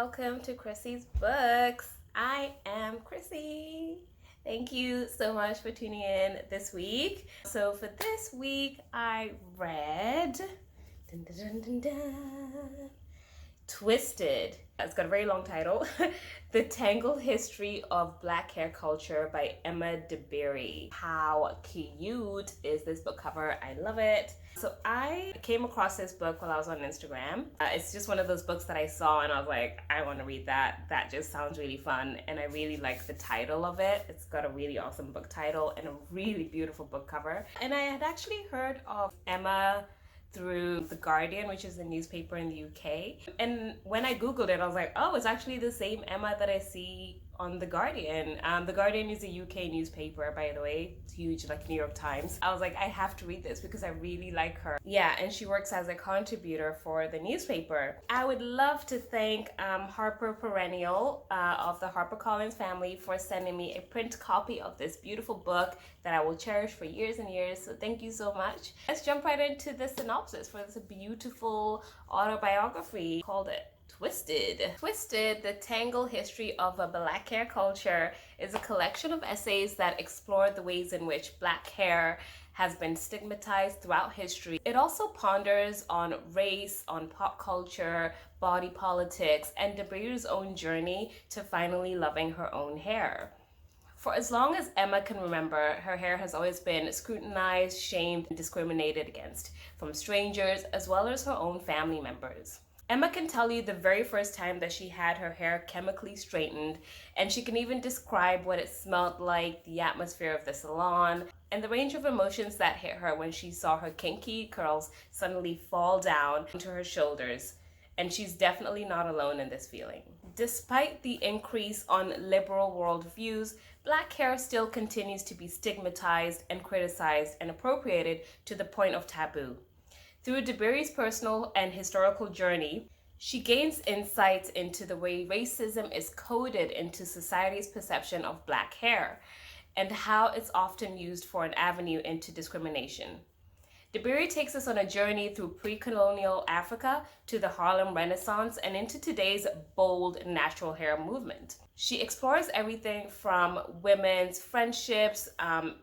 welcome to Chrissy's Books. I am Chrissy. Thank you so much for tuning in this week. So for this week, I read dun, dun, dun, dun, dun, Twisted. It's got a very long title. The Tangled History of Black Hair Culture by Emma Dabiri. How cute is this book cover? I love it. So I came across this book while I was on Instagram. It's just one of those books that I saw and I was like, I want to read that. That just sounds really fun. And I really like the title of it. It's got a really awesome book title and a really beautiful book cover. And I had actually heard of Emma through The Guardian, which is a newspaper in the UK. And when I Googled it, I was like, oh, it's actually the same Emma that I see on The Guardian. The Guardian is a UK newspaper, by the way. It's huge, like New York Times. I was like, I have to read this because I really like her. Yeah, and she works as a contributor for the newspaper. I would love to thank Harper Perennial of the HarperCollins family for sending me a print copy of this beautiful book that I will cherish for years and years. So thank you so much. Let's jump right into the synopsis for this beautiful autobiography. Called it Twisted. Twisted, The Tangled History of a Black Hair Culture is a collection of essays that explore the ways in which black hair has been stigmatized throughout history. It also ponders on race, on pop culture, body politics, and Dabiri's own journey to finally loving her own hair. For as long as Emma can remember, her hair has always been scrutinized, shamed, and discriminated against from strangers as well as her own family members. Emma can tell you the very first time that she had her hair chemically straightened, and she can even describe what it smelled like, the atmosphere of the salon, and the range of emotions that hit her when she saw her kinky curls suddenly fall down into her shoulders. And she's definitely not alone in this feeling. Despite the increase on liberal worldviews, black hair still continues to be stigmatized and criticized and appropriated to the point of taboo. Through Dabiri's personal and historical journey, she gains insights into the way racism is coded into society's perception of black hair and how it's often used for an avenue into discrimination. Dabiri takes us on a journey through pre-colonial Africa to the Harlem Renaissance and into today's bold natural hair movement. She explores everything from women's friendships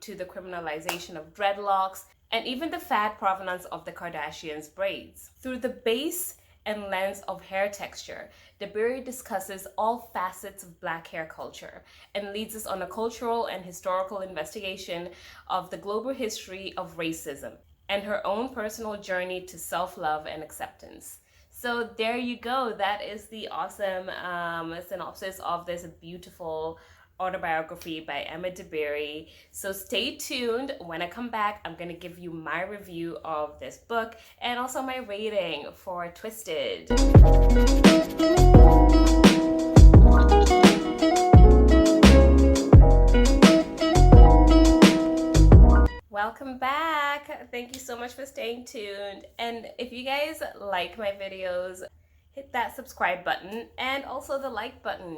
to the criminalization of dreadlocks and even the fad provenance of the Kardashians' braids. Through the base and lens of hair texture, Dabiri discusses all facets of black hair culture and leads us on a cultural and historical investigation of the global history of racism and her own personal journey to self-love and acceptance. So there you go. That is the awesome synopsis of this beautiful autobiography by Emma Dabiri. So stay tuned. When I come back, I'm going to give you my review of this book and also my rating for Twisted. Welcome back. Thank you so much for staying tuned. And if you guys like my videos, hit that subscribe button and also the like button,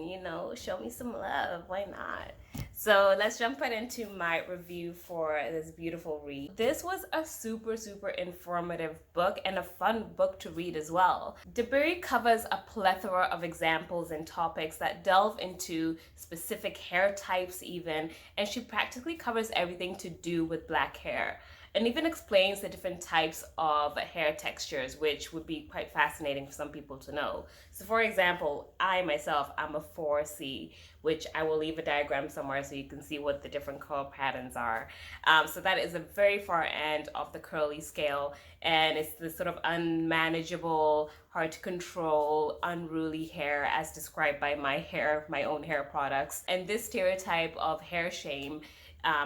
show me some love. Why not? So let's jump right into my review for this beautiful read. This was a super informative book and a fun book to read as well. Dabiri covers a plethora of examples and topics that delve into specific hair types even, and she practically covers everything to do with black hair. And even explains the different types of hair textures, which would be quite fascinating for some people to know. So for example, I myself, I'm a 4C, which I will leave a diagram somewhere so you can see what the different curl patterns are. So that is a very far end of the curly scale, and it's the sort of unmanageable, hard to control, unruly hair as described by my own hair products. And this stereotype of hair shame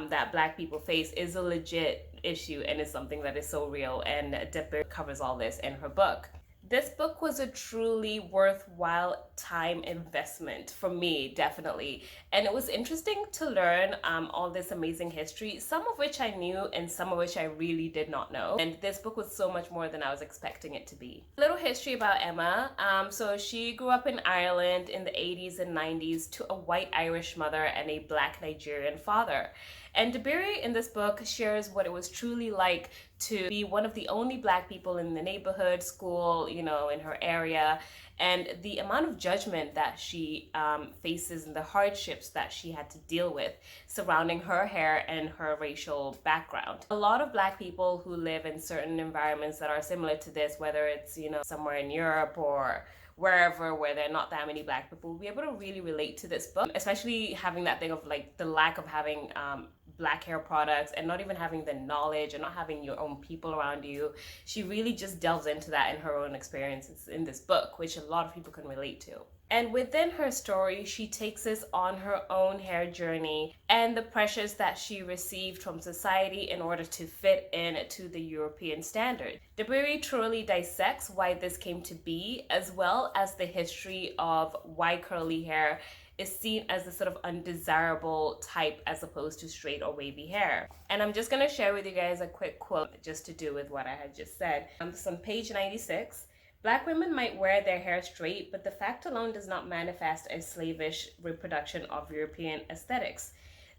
that black people face is a legit issue and is something that is so real, and Dabiri covers all this in her book. This book was a truly worthwhile time investment for me, definitely. And it was interesting to learn all this amazing history, some of which I knew and some of which I really did not know. And this book was so much more than I was expecting it to be. A little history about Emma. So she grew up in Ireland in the 80s and 90s to a white Irish mother and a black Nigerian father. And Dabiri in this book shares what it was truly like to be one of the only Black people in the neighborhood, school, you know, in her area, and the amount of judgment that she faces and the hardships that she had to deal with surrounding her hair and her racial background. A lot of Black people who live in certain environments that are similar to this, whether it's, you know, somewhere in Europe or wherever where there are not that many Black people, will be able to really relate to this book, especially having that thing of like the lack of having Black hair products and not even having the knowledge and not having your own people around you. She really just delves into that in her own experiences in this book, which a lot of people can relate to. And within her story, she takes us on her own hair journey and the pressures that she received from society in order to fit in to the European standard. Dabiri truly dissects why this came to be, as well as the history of why curly hair is seen as the sort of undesirable type as opposed to straight or wavy hair. And I'm just going to share with you guys a quick quote just to do with what I had just said. It's on page 96. Black women might wear their hair straight, but the fact alone does not manifest a slavish reproduction of European aesthetics.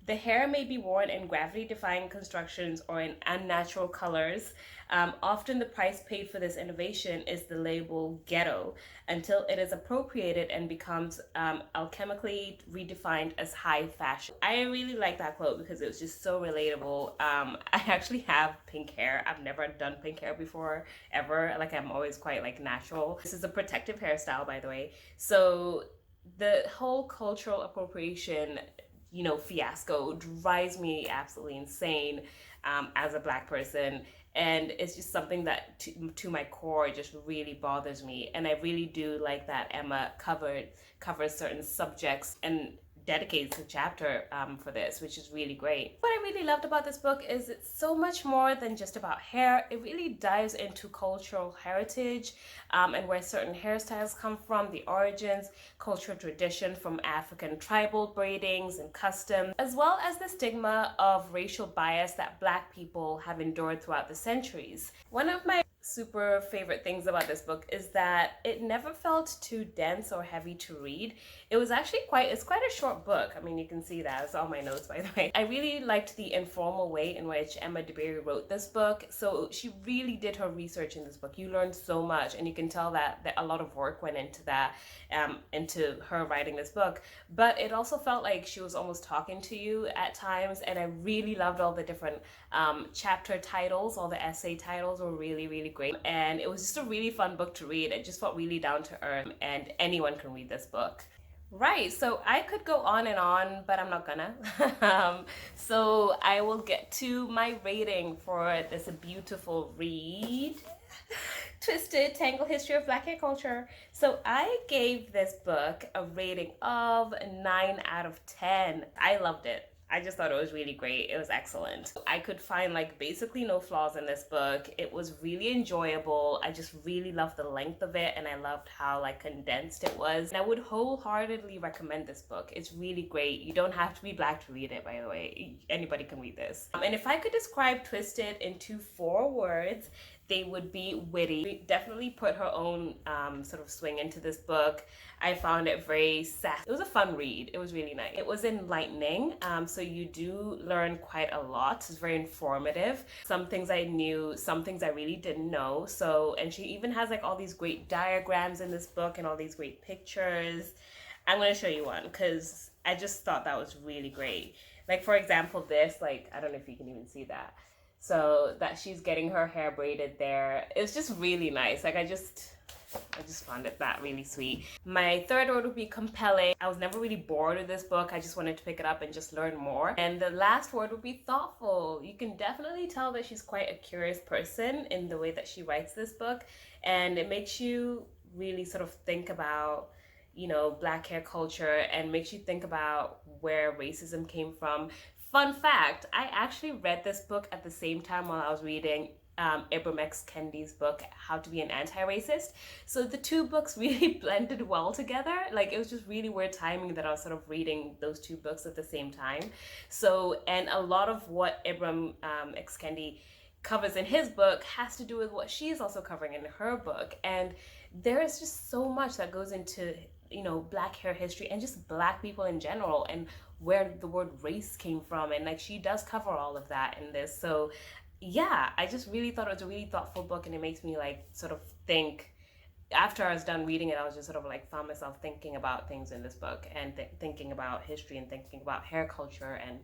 The hair may be worn in gravity-defying constructions or in unnatural colors. Often the price paid for this innovation is the label ghetto, until it is appropriated and becomes alchemically redefined as high fashion. I really like that quote because it was just so relatable. I actually have pink hair. I've never done pink hair before, ever. Like, I'm always quite like natural. This is a protective hairstyle, by the way. So the whole cultural appropriation, you know, fiasco drives me absolutely insane as a Black person. And it's just something that to my core just really bothers me. And I really do like that Emma covers certain subjects and dedicates a chapter for this, which is really great. What I really loved about this book is it's so much more than just about hair. It really dives into cultural heritage and where certain hairstyles come from, the origins, cultural tradition from African tribal braidings and customs, as well as the stigma of racial bias that Black people have endured throughout the centuries. One of my super favorite things about this book is that it never felt too dense or heavy to read. It was actually it's quite a short book. I mean, you can see that. It's all my notes, by the way. I really liked the informal way in which Emma Dabiri wrote this book. So she really did her research in this book. You learned so much, and you can tell that a lot of work went into that, into her writing this book. But it also felt like she was almost talking to you at times, and I really loved all the different chapter titles. All the essay titles were really, really great, and it was just a really fun book to read. It just felt really down to earth, and anyone can read this book. Right, so I could go on and on, but I'm not gonna. So I will get to my rating for this beautiful read. Twisted Tangled History of Black Hair Culture. So I gave this book a rating of 9 out of 10. I loved it. I just thought it was really great. It was excellent. I could find like basically no flaws in this book. It was really enjoyable. I just really loved the length of it, and I loved how like condensed it was. And I would wholeheartedly recommend this book. It's really great. You don't have to be Black to read it, by the way. Anybody can read this. And if I could describe Twisted into 4 words, they would be witty. We definitely put her own sort of swing into this book. I found it very sassy. It was a fun read. It was really nice. It was enlightening, so you do learn quite a lot. It's very informative. Some things I knew, some things I really didn't know. So, and she even has like all these great diagrams in this book and all these great pictures. I'm going to show you one because I just thought that was really great. Like, for example, this, like, I don't know if you can even see that. So that she's getting her hair braided there. It's just really nice. Like, I just found it that really sweet. My third word would be compelling. I was never really bored with this book. I just wanted to pick it up and just learn more. And the last word would be thoughtful. You can definitely tell that she's quite a curious person in the way that she writes this book. And it makes you really sort of think about, you know, Black hair culture, and makes you think about where racism came from. Fun fact, I actually read this book at the same time while I was reading Ibram X. Kendi's book, How to Be an Anti-Racist. So the two books really blended well together. Like, it was just really weird timing that I was sort of reading those two books at the same time. So, and a lot of what Ibram X. Kendi covers in his book has to do with what she's also covering in her book. And there is just so much that goes into you know, Black hair history and just Black people in general, and where the word race came from. And like, she does cover all of that in this. So yeah, I just really thought it was a really thoughtful book, and it makes me like sort of think. After I was done reading it, I was just sort of like found myself thinking about things in this book, and thinking about history and thinking about hair culture. And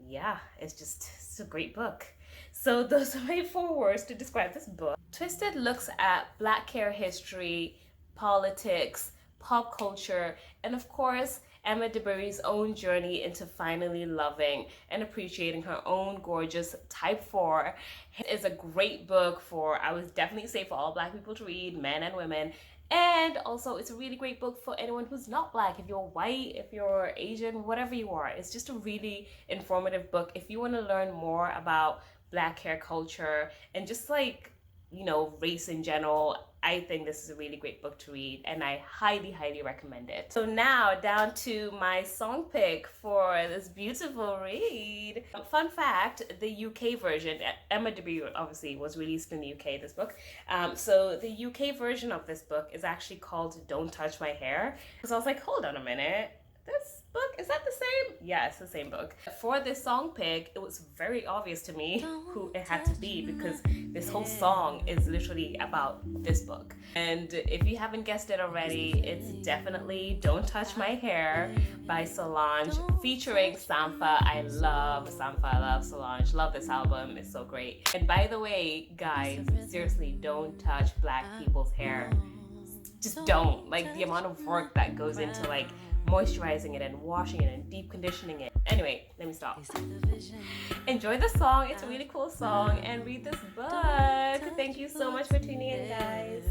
yeah, it's a great book. So those are my 4 words to describe this book. Twisted looks at Black hair history, politics, pop culture, and of course, Emma Dabiri's own journey into finally loving and appreciating her own gorgeous type 4. It is a great book for, I would definitely say, for all Black people to read, men and women. And also, it's a really great book for anyone who's not Black. If you're white, if you're Asian, whatever you are, it's just a really informative book. If you want to learn more about Black hair culture and just like, you know, race in general, I think this is a really great book to read, and I highly, highly recommend it. So now down to my song pick for this beautiful read. Fun fact, the UK version, Emma Dabiri obviously was released in the UK, this book. So the UK version of this book is actually called Don't Touch My Hair. Because I was like, hold on a minute, this book, is that the same? Yeah, it's the same book. For this song pick, it was very obvious to me who it had to be, because this whole song is literally about this book. And if you haven't guessed it already, it's definitely Don't Touch My Hair by Solange, featuring Sampha. I love Sampha, I love Solange, love this album, it's so great. And by the way, guys, seriously, don't touch Black people's hair. Just don't. Like, the amount of work that goes into like moisturizing it and washing it and deep conditioning it. Anyway, let me stop. Enjoy the song, it's a really cool song, and read this book. Thank you so much for tuning in, guys.